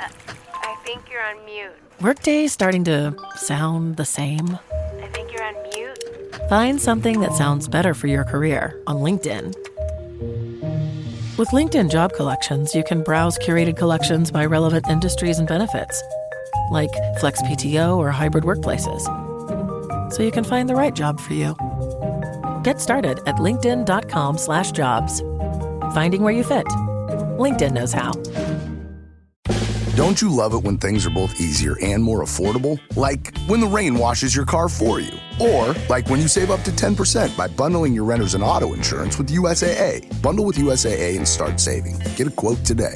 I think you're on mute. Workday's starting to sound the same. I think you're on mute. Find something that sounds better for your career on LinkedIn. With LinkedIn Job Collections, you can browse curated collections by relevant industries and benefits, like flex PTO or hybrid workplaces, so you can find the right job for you. Get started at linkedin.com/jobs. Finding where you fit. LinkedIn knows how. Don't you love it when things are both easier and more affordable? Like when the rain washes your car for you. Or like when you save up to 10% by bundling your renters and auto insurance with USAA. Bundle with USAA and start saving. Get a quote today.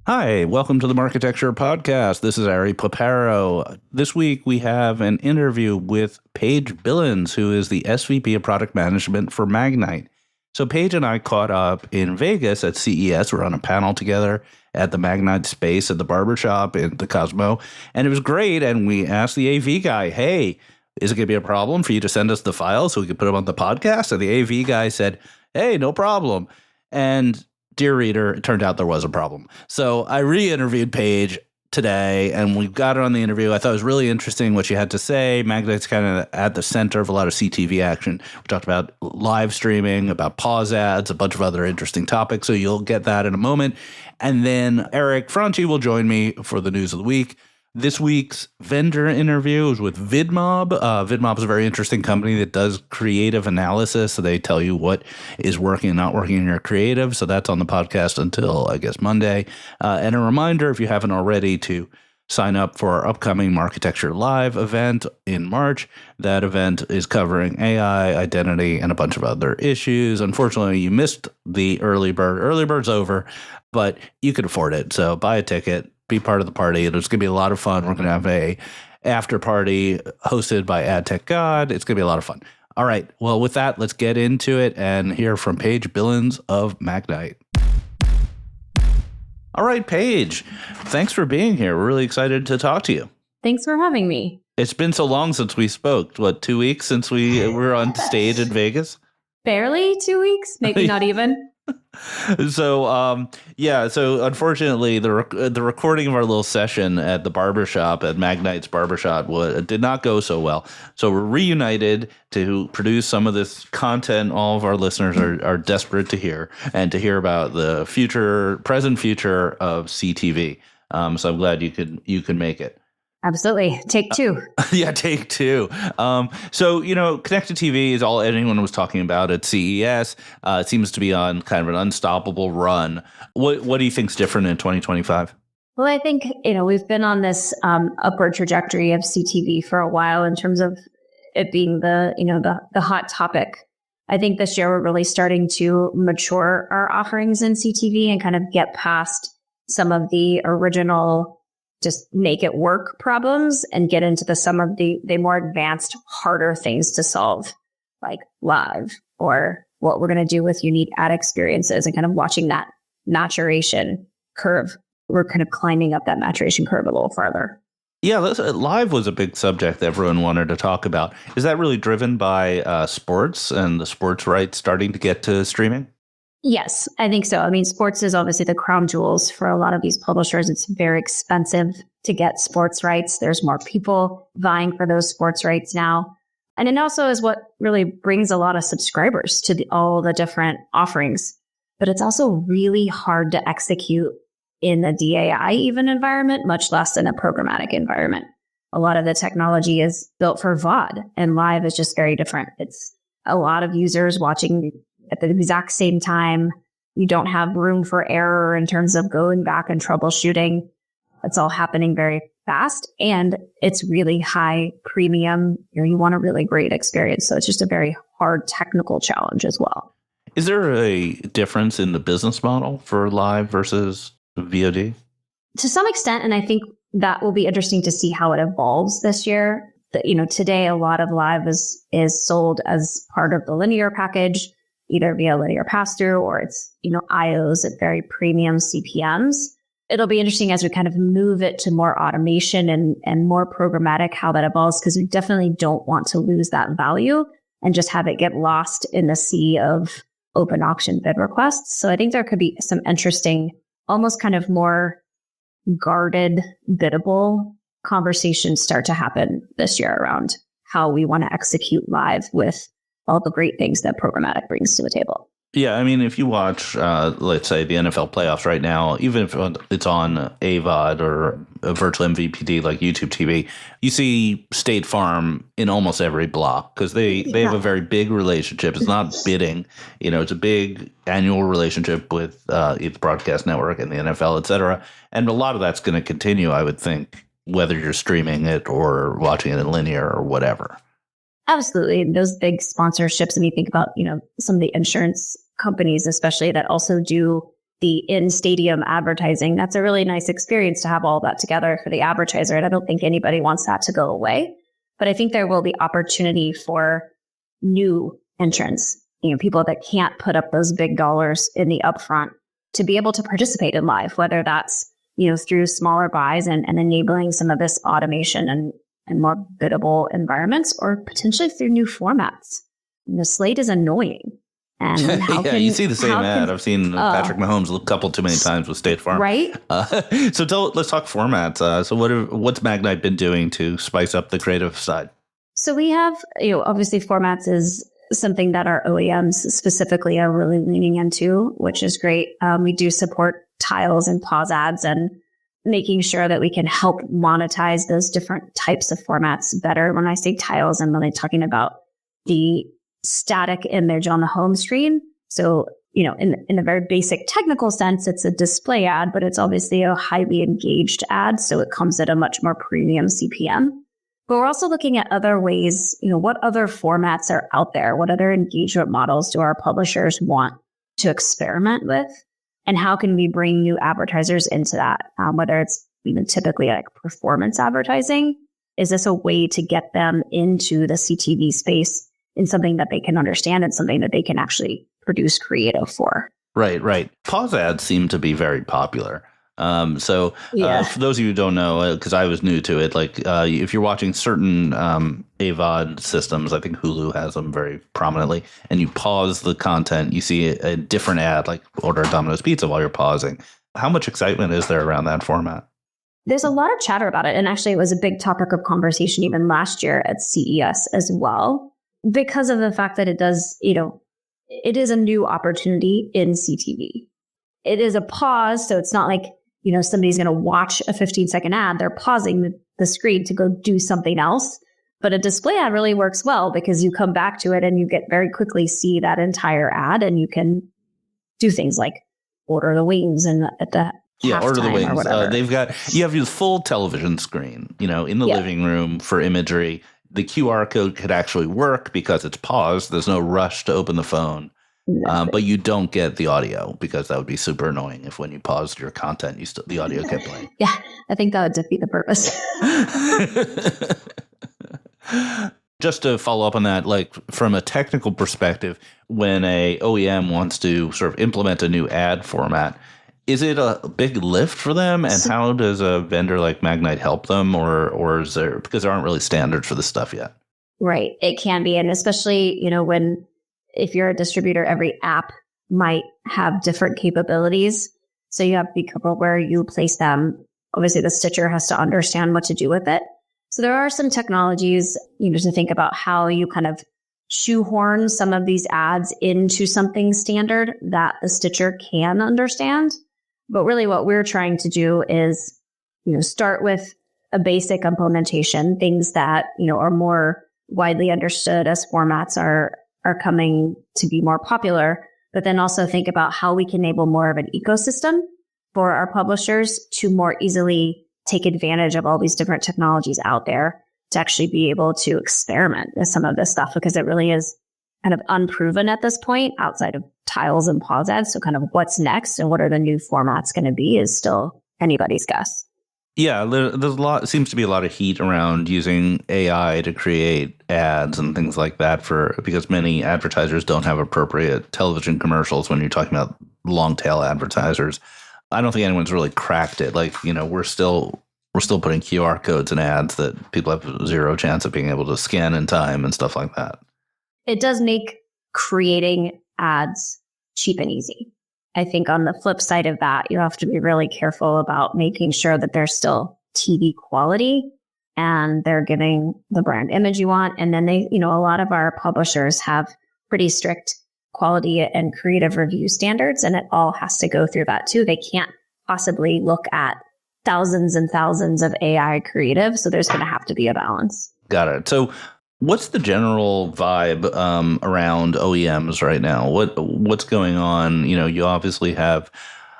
Hi, welcome to the Marketecture Podcast. This is Ari Paparo. This week we have an interview with Paige Bilins, who is the SVP of Product Management for Magnite. So Paige and I caught up in Vegas at CES. We're on a panel together at the Magnite space at the barbershop in the Cosmo, and it was great. And we asked the AV guy, hey, is it going to be a problem for you to send us the files so we could put them on the podcast? And the AV guy said, hey, no problem. And dear reader, it turned out there was a problem. So I re-interviewed Paige today, and we got her on the interview. I thought it was really interesting what she had to say. Magnite's kind of at the center of a lot of CTV action. We talked about live streaming, about pause ads, a bunch of other interesting topics. So you'll get that in a moment. And then Eric Franchi will join me for the news of the week. This week's vendor interview is with VidMob. VidMob is a very interesting company that does creative analysis. So they tell you what is working and not working in your creative. So that's on the podcast until, I guess, Monday. And a reminder, if you haven't already, to sign up for our upcoming Marketecture Live event in March. That event is covering AI, identity, and a bunch of other issues. Unfortunately, you missed the early bird. Early bird's over, but you can afford it. So buy a ticket. Be part of the party. It's going to be a lot of fun. We're going to have a after party hosted by AdTech God. It's going to be a lot of fun. All right. Well, with that, let's get into it and hear from Paige Bilins of Magnite. All right, Paige, thanks for being here. We're really excited to talk to you. Thanks for having me. It's been so long since we spoke. What, 2 weeks since we were on stage in Vegas? Barely 2 weeks, maybe not even. So, so unfortunately, the recording of our little session at the barbershop, at Magnite's barbershop, did not go so well. So we're reunited to produce some of this content all of our listeners are desperate to hear, and to hear about the present future of CTV. So I'm glad you can make it. Absolutely. Take two. Yeah, take two. So, connected TV is all anyone was talking about at CES. It seems to be on kind of an unstoppable run. What do you think's different in 2025? Well, I think, we've been on this upward trajectory of CTV for a while in terms of it being the hot topic. I think this year we're really starting to mature our offerings in CTV and kind of get past some of the original just make it work problems and get into some of the more advanced, harder things to solve, like live, or what we're going to do with unique ad experiences, and kind of watching that maturation curve. We're kind of climbing up that maturation curve a little farther. Yeah, live was a big subject that everyone wanted to talk about. Is that really driven by sports and the sports rights starting to get to streaming? Yes, I think so. I mean, sports is obviously the crown jewels for a lot of these publishers. It's very expensive to get sports rights. There's more people vying for those sports rights now. And it also is what really brings a lot of subscribers to all the different offerings. But it's also really hard to execute in a DAI even environment, much less in a programmatic environment. A lot of the technology is built for VOD, and live is just very different. It's a lot of users watching at the exact same time. You don't have room for error in terms of going back and troubleshooting. It's all happening very fast, and it's really high premium. You want a really great experience. So it's just a very hard technical challenge as well. Is there a difference in the business model for live versus VOD? To some extent, and I think that will be interesting to see how it evolves this year. Today a lot of live is sold as part of the linear package, either via linear pass-through or it's, IOs at very premium CPMs. it'll be interesting as we kind of move it to more automation and more programmatic, how that evolves, because we definitely don't want to lose that value and just have it get lost in the sea of open auction bid requests. So I think there could be some interesting, almost kind of more guarded, biddable conversations start to happen this year around how we want to execute live with all the great things that programmatic brings to the table. Yeah, I mean, if you watch, let's say, the NFL playoffs right now, even if it's on AVOD or a virtual MVPD like YouTube TV, you see State Farm in almost every block because they have a very big relationship. It's not bidding. It's a big annual relationship with the broadcast network and the NFL, et cetera. And a lot of that's going to continue, I would think, whether you're streaming it or watching it in linear or whatever. Absolutely. Those big sponsorships, and you think about, some of the insurance companies, especially that also do the in-stadium advertising. That's a really nice experience to have all that together for the advertiser. And I don't think anybody wants that to go away. But I think there will be opportunity for new entrants, people that can't put up those big dollars in the upfront to be able to participate in live, whether that's, through smaller buys and enabling some of this automation and more biddable environments, or potentially through new formats. The slate is annoying. And you see the same ad. I've seen Patrick Mahomes a couple too many times with State Farm. Right. So let's talk formats. So what's Magnite been doing to spice up the creative side? So we have, obviously formats is something that our OEMs specifically are really leaning into, which is great. We do support tiles and pause ads and making sure that we can help monetize those different types of formats better. When I say tiles, I'm really talking about the static image on the home screen. So, in a very basic technical sense, it's a display ad, but it's obviously a highly engaged ad. So it comes at a much more premium CPM. But we're also looking at other ways, what other formats are out there? What other engagement models do our publishers want to experiment with? And how can we bring new advertisers into that? Whether it's typically like performance advertising, is this a way to get them into the CTV space in something that they can understand and something that they can actually produce creative for? Right. Pause ads seem to be very popular. For those of you who don't know, because I was new to it, if you're watching certain AVOD systems, I think Hulu has them very prominently, and you pause the content, you see a different ad, like order a Domino's pizza while you're pausing. How much excitement is there around that format? There's a lot of chatter about it. And actually, it was a big topic of conversation even last year at CES as well, because of the fact that it does, it is a new opportunity in CTV. It is a pause, so it's not like, somebody's going to watch a 15-second ad. They're pausing the screen to go do something else. But a display ad really works well because you come back to it and you get very quickly see that entire ad, and you can do things like order the wings and at the order the wings. You have your full television screen, in the living room for imagery. The QR code could actually work because it's paused. There's no rush to open the phone. But you don't get the audio because that would be super annoying if when you paused your content, the audio kept playing. Yeah, I think that would defeat the purpose. Just to follow up on that, from a technical perspective, when a OEM wants to sort of implement a new ad format, is it a big lift for them? And how does a vendor like Magnite help them? Or is there, because there aren't really standards for this stuff yet? Right. It can be. And especially, if you're a distributor, every app might have different capabilities. So you have to be careful where you place them. Obviously, the stitcher has to understand what to do with it. So there are some technologies, to think about how you kind of shoehorn some of these ads into something standard that the stitcher can understand. But really what we're trying to do is, start with a basic implementation, things that, are more widely understood as formats are coming to be more popular, but then also think about how we can enable more of an ecosystem for our publishers to more easily take advantage of all these different technologies out there to actually be able to experiment with some of this stuff, because it really is kind of unproven at this point outside of tiles and pause ads. So kind of what's next and what are the new formats going to be is still anybody's guess. Yeah, there's seems to be a lot of heat around using AI to create ads and things like that because many advertisers don't have appropriate television commercials when you're talking about long tail advertisers. I don't think anyone's really cracked it. Like, we're still putting QR codes in ads that people have zero chance of being able to scan in time and stuff like that. It does make creating ads cheap and easy. I think on the flip side of that, you have to be really careful about making sure that they're still TV quality and they're giving the brand image you want. And then a lot of our publishers have pretty strict quality and creative review standards, and it all has to go through that too. They can't possibly look at thousands and thousands of AI creative. So there's going to have to be a balance. Got it. So what's the general vibe around OEMs right now? What's going on? You obviously have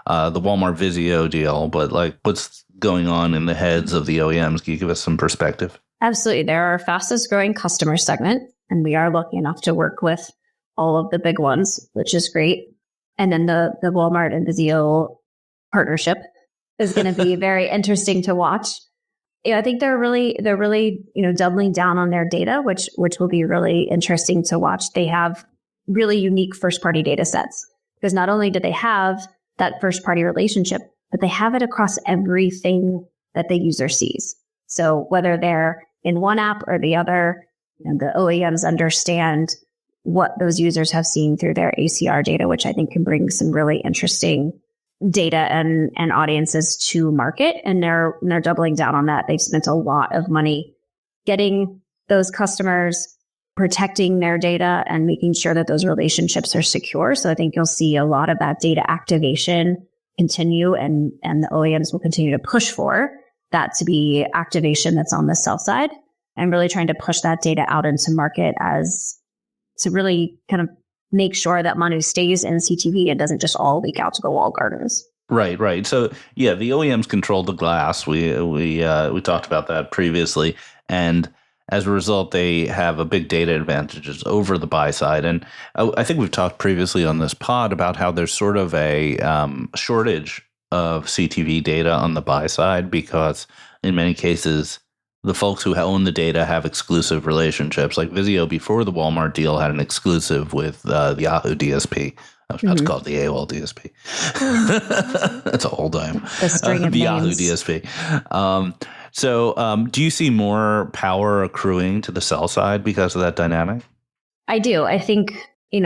the Walmart Vizio deal, but like what's going on in the heads of the OEMs? Can you give us some perspective? Absolutely. They're our fastest growing customer segment, and we are lucky enough to work with all of the big ones, which is great. And then the Walmart and Vizio partnership is going to be very interesting to watch. I think they're really doubling down on their data, which will be really interesting to watch. They have really unique first party data sets because not only do they have that first party relationship, but they have it across everything that the user sees. So whether they're in one app or the other, the OEMs understand what those users have seen through their ACR data, which I think can bring some really interesting data and audiences to market. And they're doubling down on that. They've spent a lot of money getting those customers, protecting their data, and making sure that those relationships are secure. So I think you'll see a lot of that data activation continue, and the OEMs will continue to push for that to be activation that's on the sell side, and really trying to push that data out into market as to really kind of make sure that money stays in CTV and doesn't just all leak out to the walled gardens. Right. So yeah, the OEMs control the glass. We talked about that previously, and as a result, they have a big data advantages over the buy side. And I think we've talked previously on this pod about how there's sort of a shortage of CTV data on the buy side because in many cases, the folks who own the data have exclusive relationships. Like Vizio, before the Walmart deal, had an exclusive with the Yahoo DSP. I was about to call it the AOL DSP. That's a whole time. The string of names. Yahoo DSP. So do you see more power accruing to the sell side because of that dynamic? I do. I think,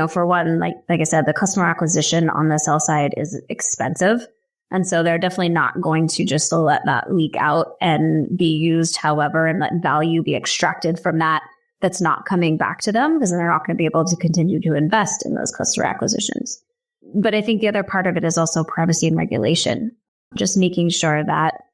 for one, like I said, the customer acquisition on the sell side is expensive. And so they're definitely not going to just let that leak out and be used however and let value be extracted from that's not coming back to them, because then they're not going to be able to continue to invest in those customer acquisitions. But I think the other part of it is also privacy and regulation, just making sure that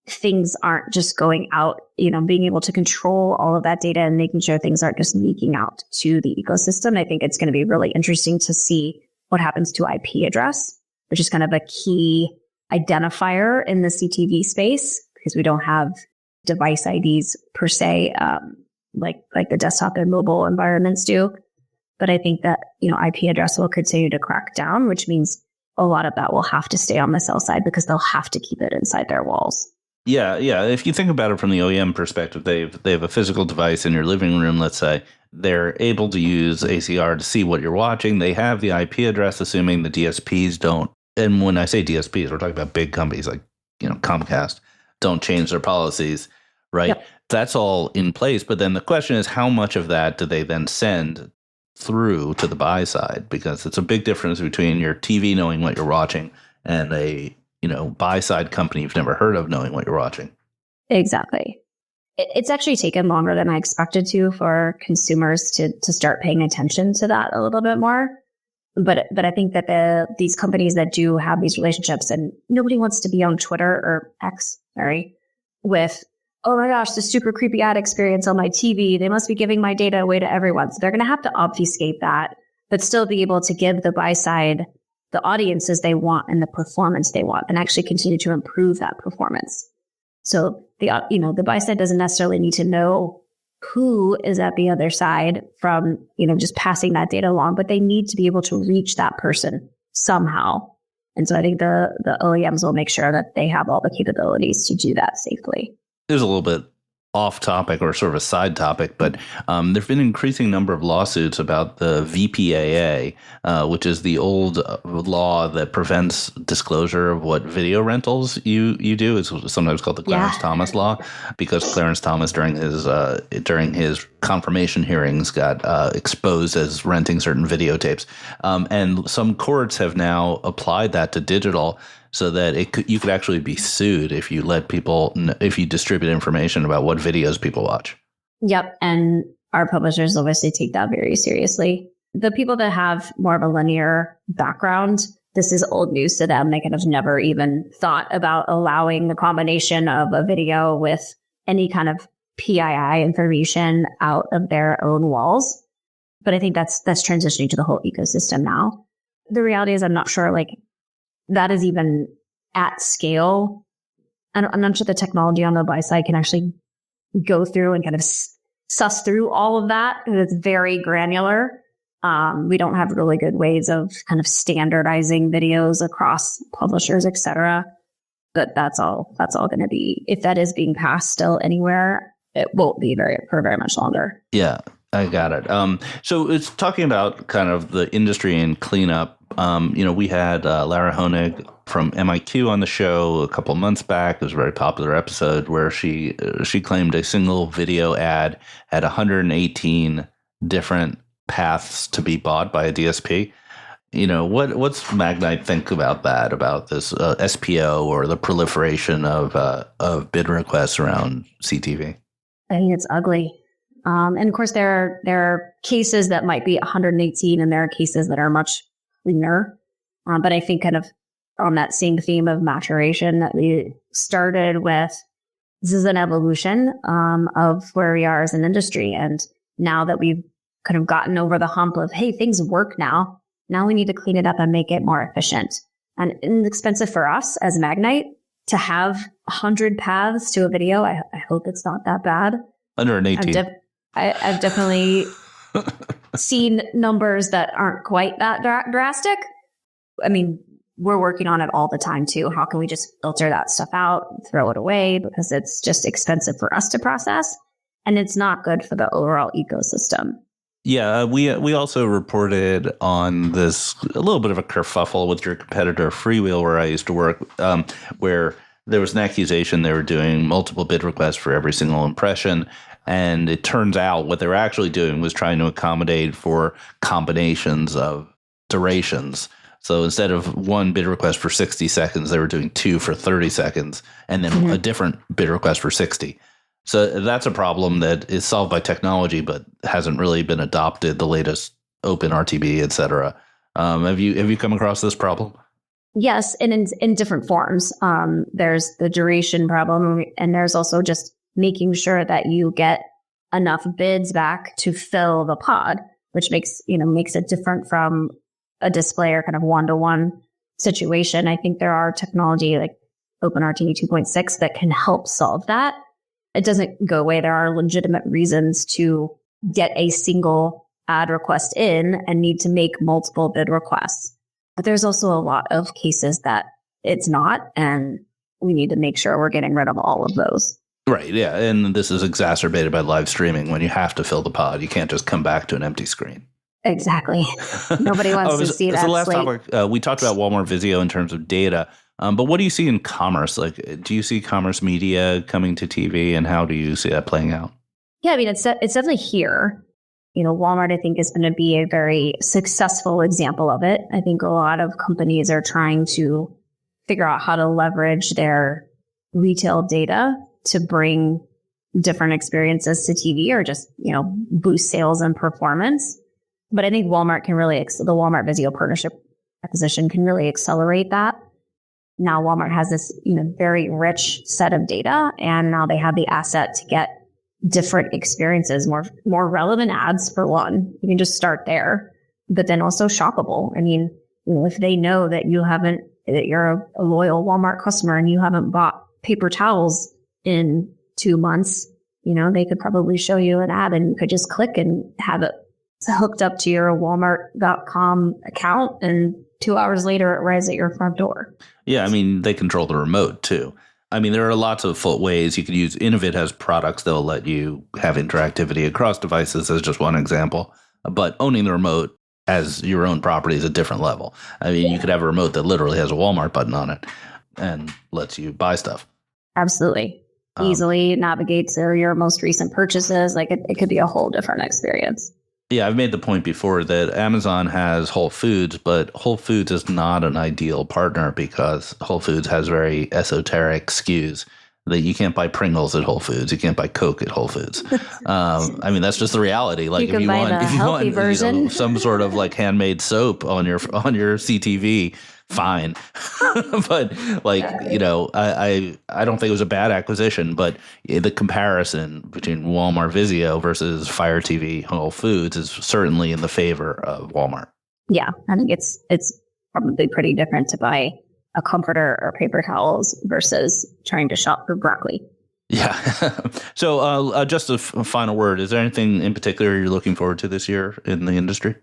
things aren't just going out, being able to control all of that data and making sure things aren't just leaking out to the ecosystem. I think it's going to be really interesting to see what happens to IP address, which is kind of a key identifier in the CTV space because we don't have device IDs per se, like the desktop and mobile environments do. But I think that, IP address will continue to crack down, which means a lot of that will have to stay on the sell side because they'll have to keep it inside their walls. Yeah. If you think about it from the OEM perspective, they have a physical device in your living room, let's say. They're able to use ACR to see what you're watching. They have the IP address, assuming the DSPs don't. And when I say DSPs, we're talking about big companies like, Comcast, don't change their policies, right? Yep. That's all in place. But then the question is, how much of that do they then send through to the buy side? Because it's a big difference between your TV knowing what you're watching and a, buy side company you've never heard of knowing what you're watching. Exactly. It's actually taken longer than I expected for consumers to start paying attention to that a little bit more. But I think that these companies that do have these relationships, and nobody wants to be on Twitter or X, with, oh my gosh, this super creepy ad experience on my TV. They must be giving my data away to everyone. So they're going to have to obfuscate that, but still be able to give the buy side the audiences they want and the performance they want, and actually continue to improve that performance. So the buy side doesn't necessarily need to know who is at the other side from, just passing that data along, but they need to be able to reach that person somehow. And so I think the OEMs will make sure that they have all the capabilities to do that safely. There's a little bit off topic or sort of a side topic, but there've been an increasing number of lawsuits about the VPAA, which is the old law that prevents disclosure of what video rentals you do. It's sometimes called the Clarence Thomas law, because Clarence Thomas during his confirmation hearings got exposed as renting certain videotapes, and some courts have now applied that to digital, so that you could actually be sued if you if you distribute information about what videos people watch. Yep. And our publishers obviously take that very seriously. The people that have more of a linear background, this is old news to them. They kind of never even thought about allowing the combination of a video with any kind of PII information out of their own walls. But I think that's transitioning to the whole ecosystem now. The reality is I'm not sure that is even at scale. I'm not sure the technology on the buy side can actually go through and kind of suss through all of that. It's very granular. We don't have really good ways of kind of standardizing videos across publishers, et cetera. But that's all going to be, if that is being passed still anywhere, it won't be for very much longer. Yeah, I got it. So it's talking about kind of the industry and cleanup. We had Lara Honig from MIQ on the show a couple of months back. It was a very popular episode where she claimed a single video ad had 118 different paths to be bought by a DSP. What's Magnite think about that, about this SPO or the proliferation of bid requests around CTV? I think it's ugly. And of course, there are cases that might be 118 and there are cases that are much cleaner. But I think kind of on that same theme of maturation that we started with, this is an evolution of where we are as an industry. And now that we've kind of gotten over the hump of, hey, things work now we need to clean it up and make it more efficient. And inexpensive for us as Magnite to have 100 paths to a video. I hope it's not that bad. 118. I've definitely seen numbers that aren't quite that drastic. I mean, we're working on it all the time too. How can we just filter that stuff out, throw it away, because it's just expensive for us to process and it's not good for the overall ecosystem. Yeah, we also reported on this, a little bit of a kerfuffle with your competitor Freewheel, where I used to work, where there was an accusation they were doing multiple bid requests for every single impression. And it turns out what they were actually doing was trying to accommodate for combinations of durations. So instead of one bid request for 60 seconds, they were doing two for 30 seconds and then a different bid request for 60. So that's a problem that is solved by technology, but hasn't really been adopted, the latest open RTB, et cetera. Have you come across this problem? Yes, and in different forms. There's the duration problem, and there's also just making sure that you get enough bids back to fill the pod, which makes it different from a display or kind of one-to-one situation. I think there are technology like OpenRTB 2.6 that can help solve that. It doesn't go away. There are legitimate reasons to get a single ad request in and need to make multiple bid requests. But there's also a lot of cases that it's not, and we need to make sure we're getting rid of all of those. Right, yeah. And this is exacerbated by live streaming. When you have to fill the pod, you can't just come back to an empty screen. Exactly. Nobody wants to see that. So last slate. topic, we talked about Walmart Vizio in terms of data, but what do you see in commerce? Like, do you see commerce media coming to TV, and how do you see that playing out? Yeah, I mean, it's definitely here. Walmart, I think, is going to be a very successful example of it. I think a lot of companies are trying to figure out how to leverage their retail data to bring different experiences to TV or just, boost sales and performance. But I think Walmart can really, the Walmart Vizio partnership acquisition can really accelerate that. Now Walmart has this, very rich set of data, and now they have the asset to get different experiences, more relevant ads for one. You can just start there, but then also shoppable. I mean, if they know that that you're a loyal Walmart customer and you haven't bought paper towels in 2 months, they could probably show you an ad and you could just click and have it hooked up to your Walmart.com account, and 2 hours later it arrives at your front door. Yeah, I mean, they control the remote too. I mean, there are lots of ways you could use. Innovid has products that will let you have interactivity across devices as just one example. But owning the remote as your own property is a different level. I mean, you could have a remote that literally has a Walmart button on it and lets you buy stuff. Absolutely. Easily navigate through your most recent purchases. Like it could be a whole different experience. Yeah, I've made the point before that Amazon has Whole Foods, but Whole Foods is not an ideal partner because Whole Foods has very esoteric SKUs that you can't buy Pringles at Whole Foods. You can't buy Coke at Whole Foods. I mean, that's just the reality. Like you can buy the healthy version. Some sort of like handmade soap on your CTV, fine. But I don't think it was a bad acquisition, but the comparison between Walmart Vizio versus Fire TV Whole Foods is certainly in the favor of Walmart. Yeah, I think it's probably pretty different to buy a comforter or paper towels versus trying to shop for broccoli. Yeah. So just a final word. Is there anything in particular you're looking forward to this year in the industry?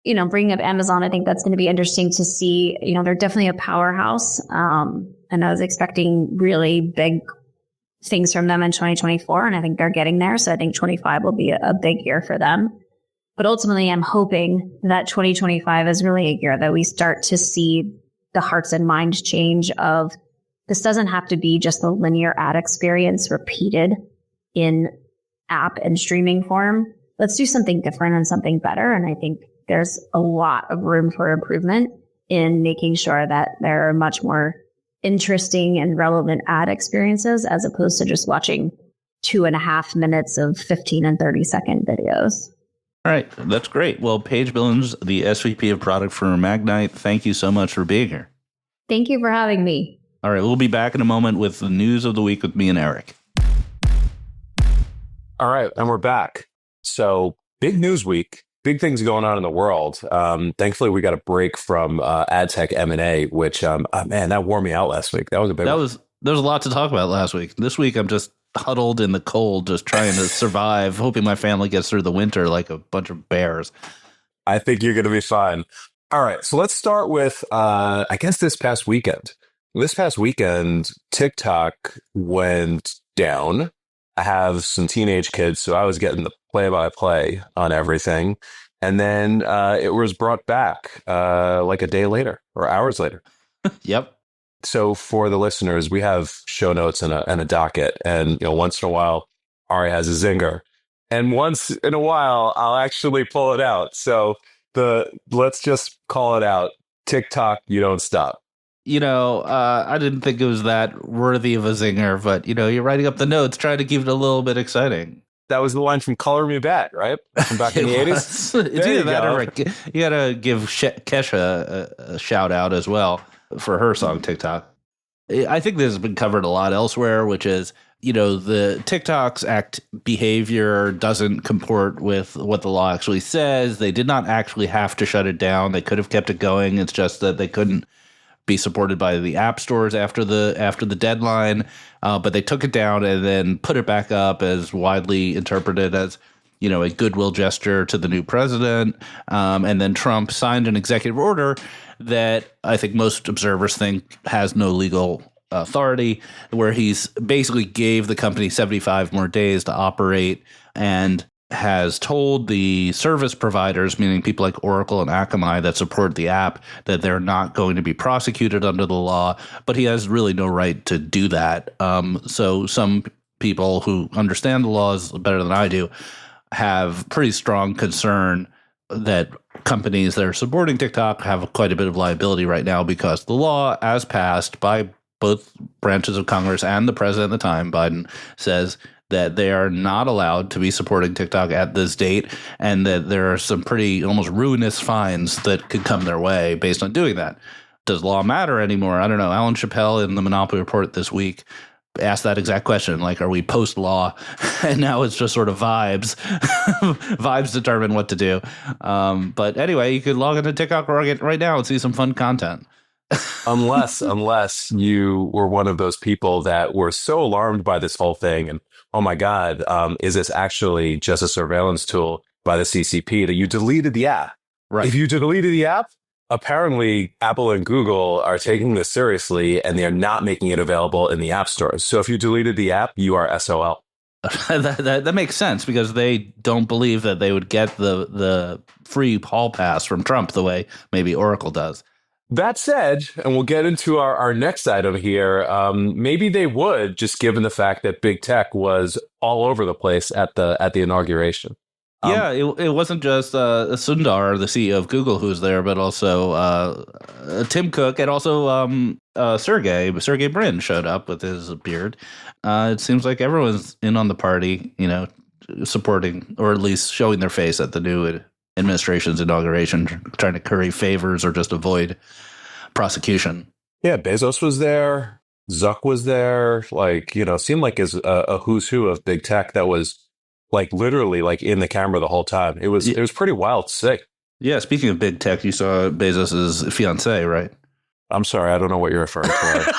Bringing up Amazon, I think that's going to be interesting to see. They're definitely a powerhouse. And I was expecting really big things from them in 2024, and I think they're getting there. So I think 25 will be a big year for them. But ultimately, I'm hoping that 2025 is really a year that we start to see the hearts and minds change of this doesn't have to be just the linear ad experience repeated in app and streaming form. Let's do something different and something better. And I think there's a lot of room for improvement in making sure that there are much more interesting and relevant ad experiences as opposed to just watching 2.5 minutes of 15 and 30-second videos. All right. That's great. Well, Paige Bilins, the SVP of product for Magnite, thank you so much for being here. Thank you for having me. All right. We'll be back in a moment with the news of the week with me and Eric. All right. And we're back. So big news week, big things going on in the world. Thankfully, we got a break from ad tech M&A, which, man, that wore me out last week. That was a big one. There was a lot to talk about last week. This week, I'm just huddled in the cold, just trying to survive, hoping my family gets through the winter like a bunch of bears. I think you're going to be fine. All right. So let's start with, I guess, this past weekend. This past weekend, TikTok went down. I have some teenage kids, so I was getting the play-by-play on everything. And then it was brought back like a day later or hours later. Yep. So for the listeners, we have show notes and a docket. And once in a while, Ari has a zinger. And once in a while, I'll actually pull it out. So let's just call it out. TikTok, you don't stop. I didn't think it was that worthy of a zinger, but, you're writing up the notes, trying to keep it a little bit exciting. That was the line from Color Me Back, right? From back in the 80s. It's either that or you got to give Kesha a shout out as well for her song TikTok. I think this has been covered a lot elsewhere, which is, the TikTok's behavior doesn't comport with what the law actually says. They did not actually have to shut it down. They could have kept it going. It's just that they couldn't be supported by the app stores after the deadline, but they took it down and then put it back up as widely interpreted as, a goodwill gesture to the new president. And then Trump signed an executive order that I think most observers think has no legal authority, where he's basically gave the company 75 more days to operate and has told the service providers, meaning people like Oracle and Akamai that support the app, that they're not going to be prosecuted under the law, but he has really no right to do that. So some people who understand the laws better than I do have pretty strong concern that companies that are supporting TikTok have quite a bit of liability right now because the law, as passed by both branches of Congress and the president at the time, Biden, says that they are not allowed to be supporting TikTok at this date, and that there are some pretty almost ruinous fines that could come their way based on doing that. Does law matter anymore? I don't know. Alan Chappelle in the Monopoly Report this week asked that exact question, like, are we post-law? And now it's just sort of vibes. Vibes determine what to do. But anyway, you could log into TikTok right now and see some fun content. unless you were one of those people that were so alarmed by this whole thing and, oh my God, is this actually just a surveillance tool by the CCP that you deleted the app? Right. If you deleted the app, apparently Apple and Google are taking this seriously and they're not making it available in the app stores. So if you deleted the app, you are SOL. that makes sense because they don't believe that they would get the free hall pass from Trump the way maybe Oracle does. That said, and we'll get into our next item here, maybe they would, just given the fact that big tech was all over the place at the inauguration. Yeah, it wasn't just Sundar, the CEO of Google, who was there, but also Tim Cook and also Sergey Brin showed up with his beard. It seems like everyone's in on the party, supporting or at least showing their face at the new administration's inauguration, trying to curry favors or just avoid prosecution. Yeah, Bezos was there. Zuck was there. Seemed like as a who's who of big tech that was literally in the camera the whole time. It was pretty wild to see. Yeah, speaking of big tech, you saw Bezos's fiancée, right? I'm sorry, I don't know what you're referring to.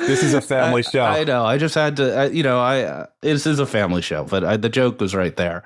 This is a family show. I know. I just had to. This is a family show, but the joke was right there.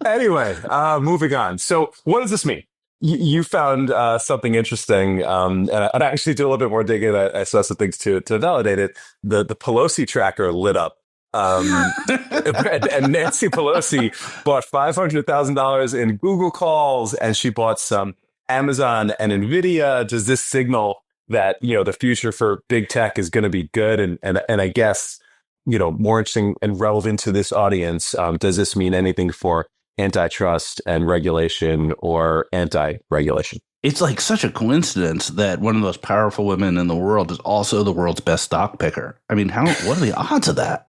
Anyway, moving on. So, what does this mean? You found something interesting, and I actually did a little bit more digging. I saw some things to validate it. The Pelosi tracker lit up. And Nancy Pelosi bought $500,000 in Google calls, and she bought some Amazon and Nvidia. Does this signal that the future for big tech is going to be good? And I guess more interesting and relevant to this audience. Does this mean anything for antitrust and regulation or anti-regulation? It's such a coincidence that one of the most powerful women in the world is also the world's best stock picker. I mean, what are the odds of that?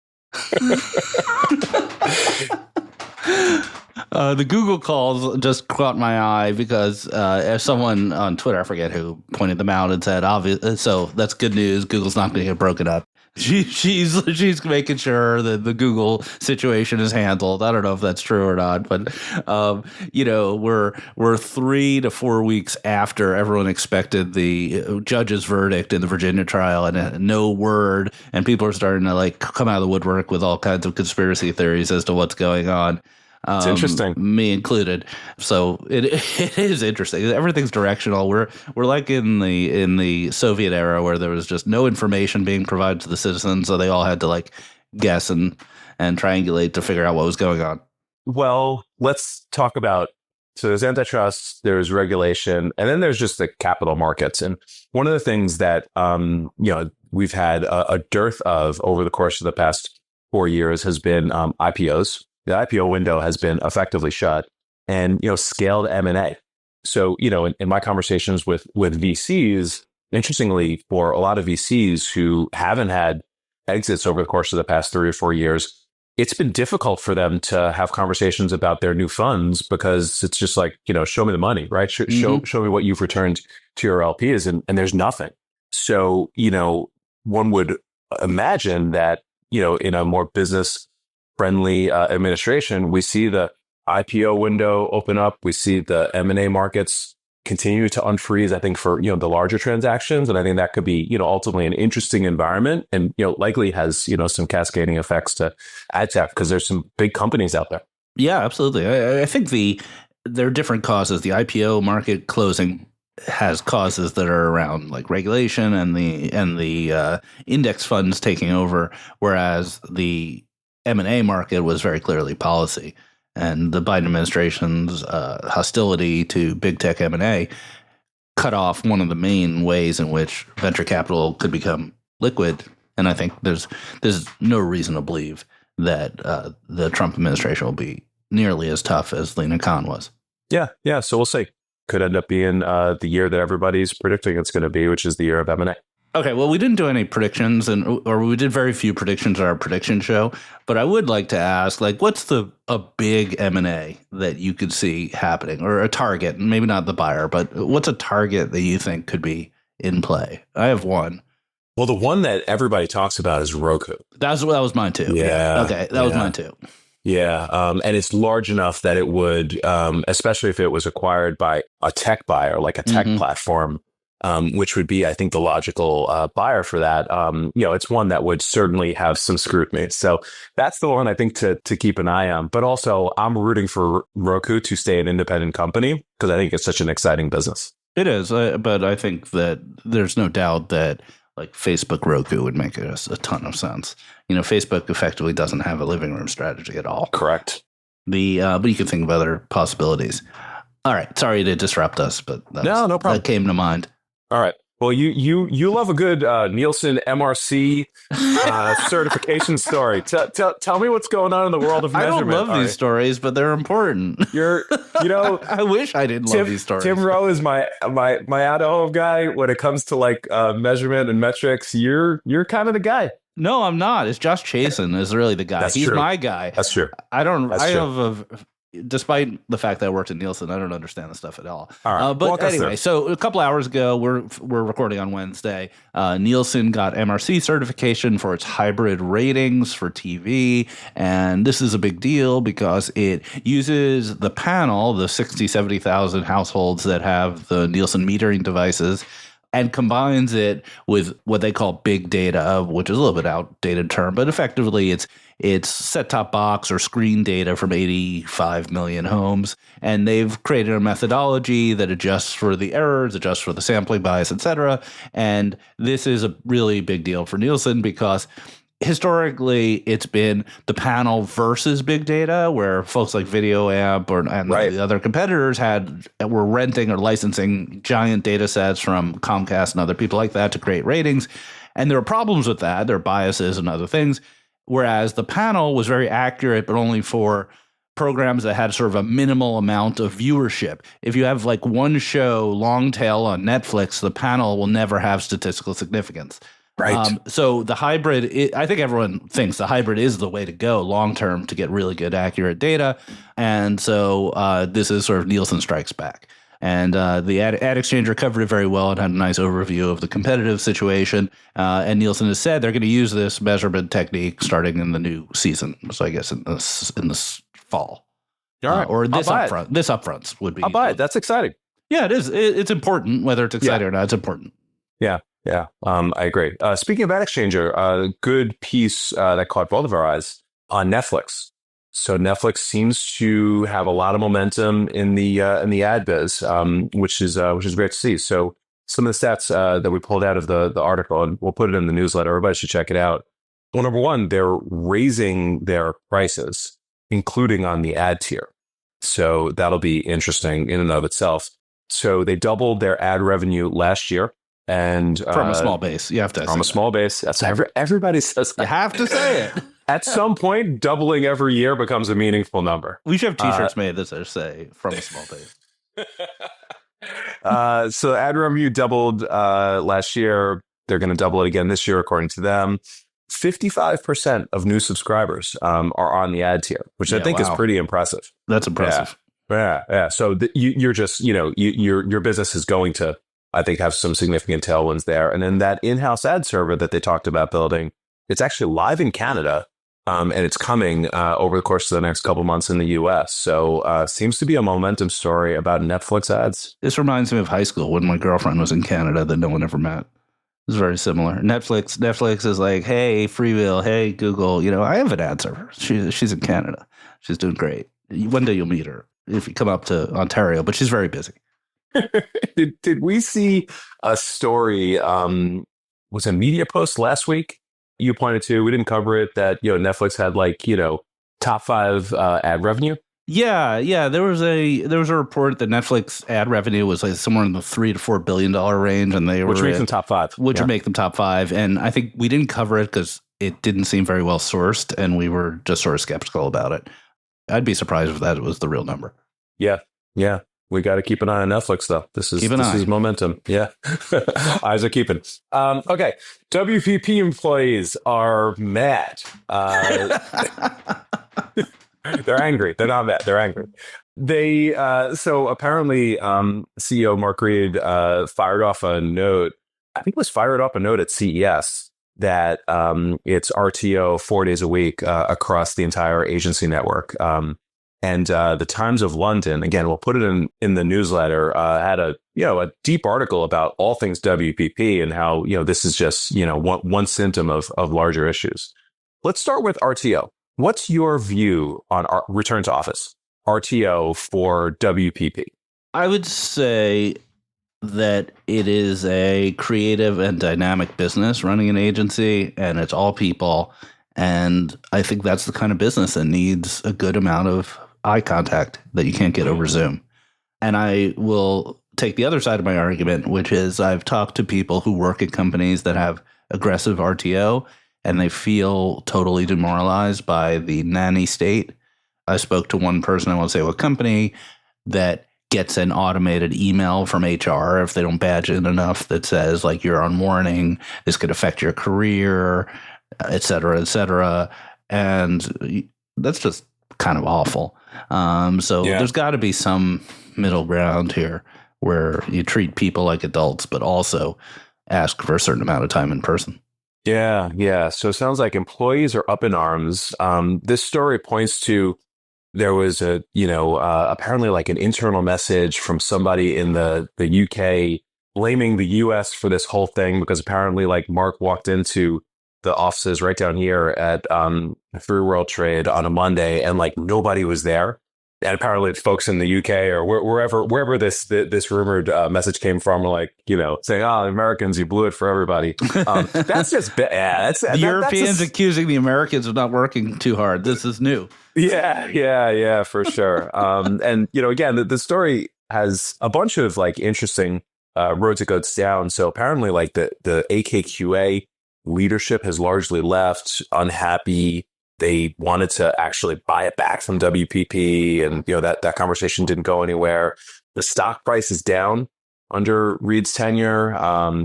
The Google calls just caught my eye because someone on Twitter, I forget who, pointed them out and said, so that's good news. Google's not going to get broken up. She's making sure that the Google situation is handled. I don't know if that's true or not, but we're 3 to 4 weeks after everyone expected the judge's verdict in the Virginia trial, and no word, and people are starting to come out of the woodwork with all kinds of conspiracy theories as to what's going on. It's interesting, me included. So it is interesting. Everything's directional. We're like in the Soviet era where there was just no information being provided to the citizens, so they all had to guess and triangulate to figure out what was going on. Well, let's talk about. So there's antitrust, there's regulation, and then there's just the capital markets. And one of the things that we've had a dearth of over the course of the past 4 years has been IPOs. The IPO window has been effectively shut, and scaled M&A. So in my conversations with VCs, interestingly, for a lot of VCs who haven't had exits over the course of the past 3 or 4 years, it's been difficult for them to have conversations about their new funds because it's just show me the money, right? Show me what you've returned to your LPs, and there's nothing. So one would imagine that in a more business friendly administration, we see the IPO window open up. We see the M&A markets continue to unfreeze, I think, for the larger transactions. And I think that could be ultimately an interesting environment, and likely has some cascading effects to ad tech because there's some big companies out there. Yeah, absolutely. I think there are different causes. The IPO market closing has causes that are around regulation and the index funds taking over, whereas the M&A market was very clearly policy, and the Biden administration's hostility to big tech M&A cut off one of the main ways in which venture capital could become liquid. And I think there's no reason to believe that the Trump administration will be nearly as tough as Lina Khan was. Yeah. So we'll see. Could end up being the year that everybody's predicting it's going to be, which is the year of M&A. Okay, well, we didn't do any predictions, or we did very few predictions at our prediction show. But I would like to ask, what's a big M&A that you could see happening, or a target? Maybe not the buyer, but what's a target that you think could be in play? I have one. Well, the one that everybody talks about is Roku. That was mine too. Yeah. Okay, that was mine too. Yeah, and it's large enough that it would, especially if it was acquired by a tech buyer, like a tech platform, which would be, I think, the logical buyer for that. It's one that would certainly have some scrutiny. So that's the one I think to keep an eye on. But also, I'm rooting for Roku to stay an independent company because I think it's such an exciting business. It is, but I think that there's no doubt that like Facebook Roku would make a ton of sense. Facebook effectively doesn't have a living room strategy at all. Correct. But you can think of other possibilities. All right, sorry to disrupt us, but no problem. That came to mind. All right. Well, you love a good Nielsen MRC certification story. Tell me what's going on in the world of measurement. I don't love these stories, but they're important. I wish I didn't love these stories. Tim Rowe is my out-of-home guy when it comes to like measurement and metrics. You're kind of the guy. No, I'm not. It's Josh Chasen is really the guy. He's true. My guy. That's true. Despite the fact that I worked at Nielsen, I don't understand the stuff at all. All right. But anyway, so a couple hours ago, we're recording on Wednesday. Nielsen got MRC certification for its hybrid ratings for TV. And this is a big deal because it uses the panel, the 60, 70,000 households that have the Nielsen metering devices, and combines it with what they call big data, which is a little bit outdated term, but effectively it's set-top box or screen data from 85 million homes. And they've created a methodology that adjusts for the errors, adjusts for the sampling bias, et cetera. And this is a really big deal for Nielsen because historically, it's been the panel versus big data, where folks like VideoAmp and the other competitors were renting or licensing giant data sets from Comcast and other people like that to create ratings. And there are problems with that. There are biases and other things. Whereas the panel was very accurate, but only for programs that had sort of a minimal amount of viewership. If you have like one show, long tail on Netflix, the panel will never have statistical significance. Right. So the hybrid, I think everyone thinks the hybrid is the way to go long term to get really good, accurate data. And so this is sort of Nielsen strikes back. And the ad exchanger covered it very well and had a nice overview of the competitive situation. And Nielsen has said they're going to use this measurement technique starting in the new season. So I guess in this fall. All right. Or this upfront. This upfronts would be. I'll buy it. That's exciting. Yeah, it is. It's important. Whether it's exciting or not, it's important. Yeah. Yeah, I agree. Speaking of ad exchanger, a good piece that caught both of our eyes on Netflix. So Netflix seems to have a lot of momentum in the ad biz, which is great to see. So some of the stats that we pulled out of the article, and we'll put it in the newsletter. Everybody should check it out. Well, number one, they're raising their prices, including on the ad tier. So that'll be interesting in and of itself. So they doubled their ad revenue last year. And from a small base, you have to. From a small base, that's everybody says. You have to say it. At some point, doubling every year becomes a meaningful number. We should have T-shirts made that say "from a small base." So ad revenue doubled last year. They're going to double it again this year, according to them. 55% of new subscribers are on the ad tier, which I think is pretty impressive. That's impressive. Yeah. So you're just your business is going to, I think, have some significant tailwinds there. And then that in-house ad server that they talked about building, it's actually live in Canada, and it's coming over the course of the next couple months in the U.S. So seems to be a momentum story about Netflix ads. This reminds me of high school when my girlfriend was in Canada that no one ever met. It's very similar. Netflix is like, hey, Freewheel, hey, Google, I have an ad server. She's in Canada. She's doing great. One day you'll meet her if you come up to Ontario, but she's very busy. Did we see a story, was a media post last week you pointed to, we didn't cover it, that Netflix had top 5 ad revenue? Yeah. There was a report that Netflix ad revenue was like somewhere in the $3 to $4 billion range, and which makes them top 5. Which would make them top 5. And I think we didn't cover it because it didn't seem very well sourced, and we were just sort of skeptical about it. I'd be surprised if that was the real number. Yeah. We got to keep an eye on Netflix, though. This is momentum. Yeah. Eyes are keeping. Okay. WPP employees are mad. They're angry. They're not mad. They're angry. They so apparently CEO Mark Reed fired off a note. I think it was fired off a note at CES that it's RTO 4 days a week across the entire agency network. And the Times of London, again, we'll put it in the newsletter, had a deep article about all things WPP and how this is just one symptom of larger issues. Let's start with RTO. What's your view on return to office, RTO for WPP? I would say that it is a creative and dynamic business running an agency, and it's all people. And I think that's the kind of business that needs a good amount of eye contact that you can't get over Zoom. And I will take the other side of my argument, which is I've talked to people who work at companies that have aggressive RTO, and they feel totally demoralized by the nanny state. I spoke to one person, I won't say what company, that gets an automated email from HR if they don't badge in enough that says, like, you're on warning, this could affect your career, et cetera, et cetera. And that's just kind of awful. There's got to be some middle ground here where you treat people like adults, but also ask for a certain amount of time in person. Yeah. So it sounds like employees are up in arms. This story points to there was apparently like an internal message from somebody in the UK blaming the US for this whole thing, because apparently like Mark walked into the offices right down here at Free World Trade on a Monday and like nobody was there. And apparently folks in the UK or wherever this rumored message came from were like, saying, Americans, you blew it for everybody. That's just bad. The Europeans accusing the Americans of not working too hard. This is new. Yeah, for sure. And, again, the story has a bunch of like interesting roads it goes down. So apparently like the AKQA leadership has largely left unhappy. They wanted to actually buy it back from WPP, and that conversation didn't go anywhere. The stock price is down under Reed's tenure.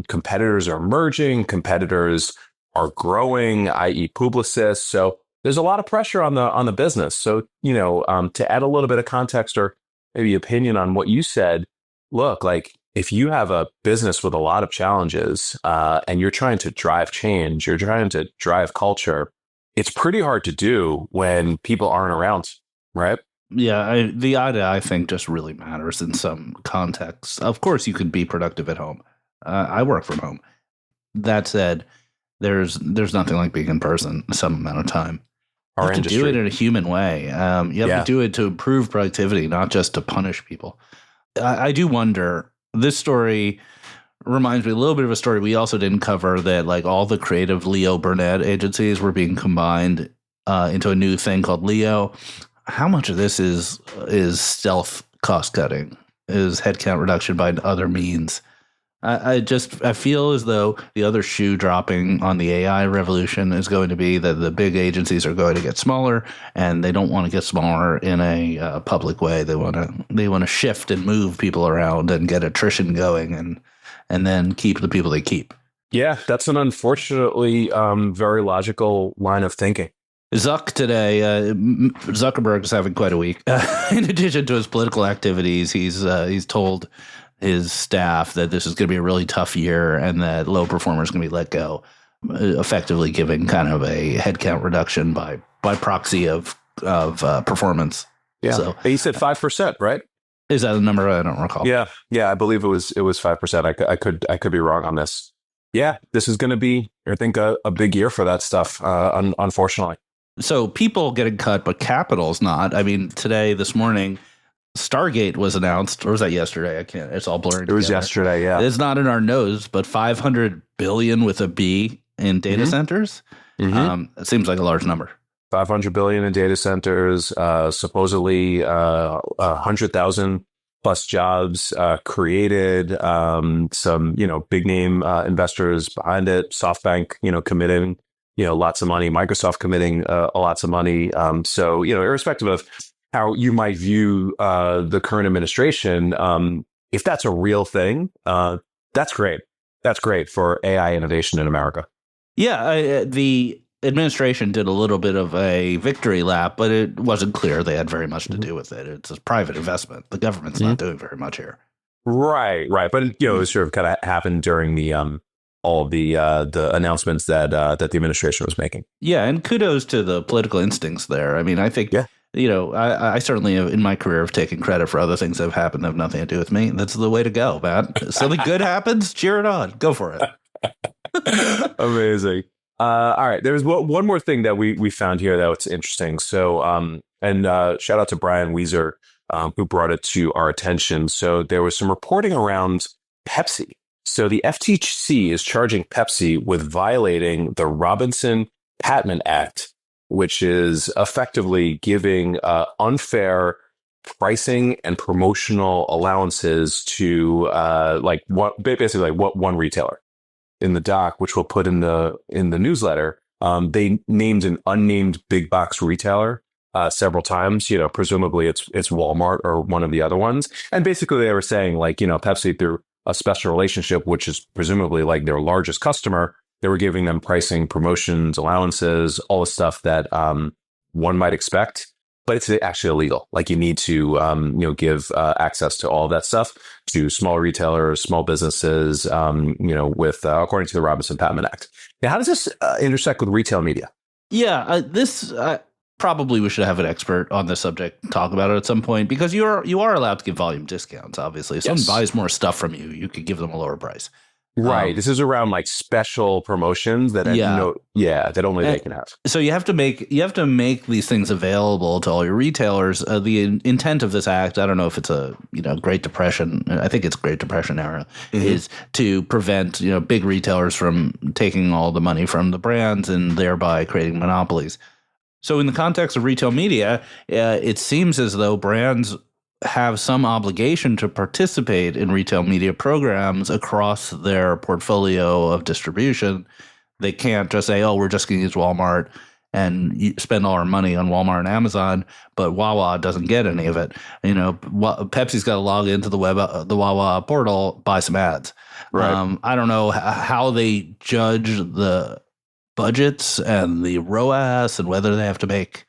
Competitors are emerging. Competitors are growing, i.e., Publicis. So there's a lot of pressure on the business. So to add a little bit of context or maybe opinion on what you said, look, like if you have a business with a lot of challenges and you're trying to drive change, you're trying to drive culture, it's pretty hard to do when people aren't around, right? Yeah, the eye thing just really matters in some contexts. Of course, you can be productive at home. I work from home. That said, there's nothing like being in person some amount of time. You have to do it in a human way. You have to do it to improve productivity, not just to punish people. I do wonder, this story reminds me a little bit of a story we also didn't cover, that like all the creative Leo Burnett agencies were being combined into a new thing called Leo. How much of this is stealth cost cutting, is headcount reduction by other means? I feel as though the other shoe dropping on the AI revolution is going to be that the big agencies are going to get smaller, and they don't want to get smaller in a public way. They want to shift and move people around and get attrition going, and then keep the people they keep. Yeah, that's an unfortunately very logical line of thinking. Zuckerberg is having quite a week. In addition to his political activities, he's told his staff that this is going to be a really tough year and that low performers are going to be let go, effectively giving kind of a headcount reduction by proxy of performance. Yeah, so he said 5%, right? Is that a number? I don't recall. Yeah, I believe it was 5%. I could be wrong on this. Yeah, this is going to be, I think, a big year for that stuff. Unfortunately. So people getting cut, but capital's not. I mean, this morning, Stargate was announced, or was that yesterday? It's all blurred. It was yesterday. Yeah, it's not in our nose, but $500 billion with a B in data centers. It seems like a large number. 500 billion in data centers, supposedly 100,000 plus jobs created. Some big name investors behind it. SoftBank, committing lots of money. Microsoft committing lots of money. So irrespective of how you might view the current administration, if that's a real thing, that's great. That's great for AI innovation in America. Yeah, the administration did a little bit of a victory lap, but it wasn't clear they had very much to do with it. It's a private investment. The government's not doing very much here. Right. But it sort of kind of happened during the all the announcements that the administration was making. Yeah, and kudos to the political instincts there. I mean, I think I certainly have, in my career, have taken credit for other things that have happened that have nothing to do with me. That's the way to go, man. Something good happens, cheer it on. Go for it. Amazing. All right. There's one more thing that we found here that was interesting. So, shout out to Brian Weiser, who brought it to our attention. So there was some reporting around Pepsi. So the FTC is charging Pepsi with violating the Robinson-Patman Act, which is effectively giving unfair pricing and promotional allowances to basically one retailer. In the doc, which we'll put in the newsletter, they named an unnamed big box retailer several times. Presumably it's Walmart or one of the other ones. And basically they were saying Pepsi, through a special relationship, which is presumably like their largest customer, they were giving them pricing, promotions, allowances, all the stuff that one might expect. But it's actually illegal. Like you need to, give access to all of that stuff to small retailers, small businesses, with according to the Robinson-Patman Act. Now, how does this intersect with retail media? Yeah, probably we should have an expert on this subject talk about it at some point, because you are allowed to give volume discounts. Obviously, if someone buys more stuff from you, you could give them a lower price. Right. This is around like special promotions that that only they can have. So you have to make these things available to all your retailers. The intent of this act, I don't know if it's a Great Depression. I think it's Great Depression era, is to prevent big retailers from taking all the money from the brands and thereby creating monopolies. So in the context of retail media, it seems as though brands have some obligation to participate in retail media programs across their portfolio of distribution. They can't just say, we're just going to use Walmart and spend all our money on Walmart and Amazon, but Wawa doesn't get any of it. Pepsi's got to log into the Wawa portal, buy some ads. Right. I don't know how they judge the budgets and the ROAS and whether they have to make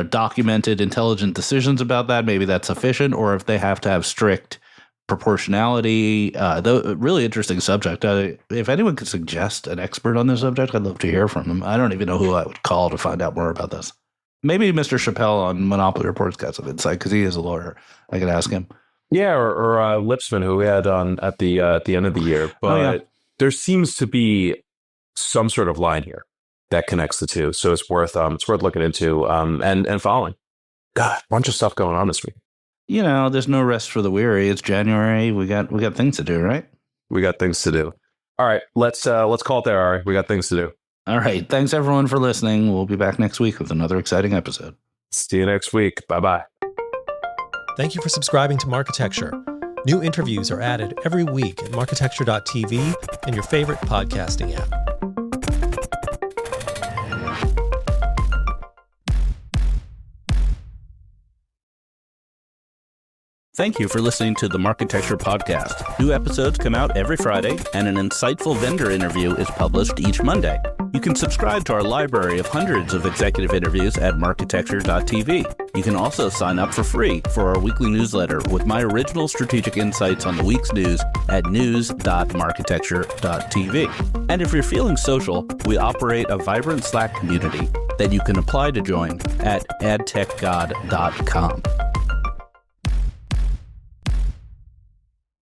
documented, intelligent decisions about that. Maybe that's sufficient, or if they have to have strict proportionality. Though, really interesting subject. If anyone could suggest an expert on this subject, I'd love to hear from them. I don't even know who I would call to find out more about this. Maybe Mr. Chappelle on Monopoly Report's got some insight because he is a lawyer. I could ask him. Yeah, or Lipsman, who we had on at the end of the year. But there seems to be some sort of line here that connects the two, so it's worth looking into and following. God, a bunch of stuff going on this week. There's no rest for the weary. It's January. We got things to do, right? We got things to do. All right, let's call it there, Ari. We got things to do. All right, thanks everyone for listening. We'll be back next week with another exciting episode. See you next week. Bye-bye. Thank you for subscribing to Marketecture. New interviews are added every week at marketecture.tv and your favorite podcasting app. Thank you for listening to the Marketecture Podcast. New episodes come out every Friday, and an insightful vendor interview is published each Monday. You can subscribe to our library of hundreds of executive interviews at marketecture.tv. You can also sign up for free for our weekly newsletter with my original strategic insights on the week's news at news.marketecture.tv. And if you're feeling social, we operate a vibrant Slack community that you can apply to join at adtechgod.com.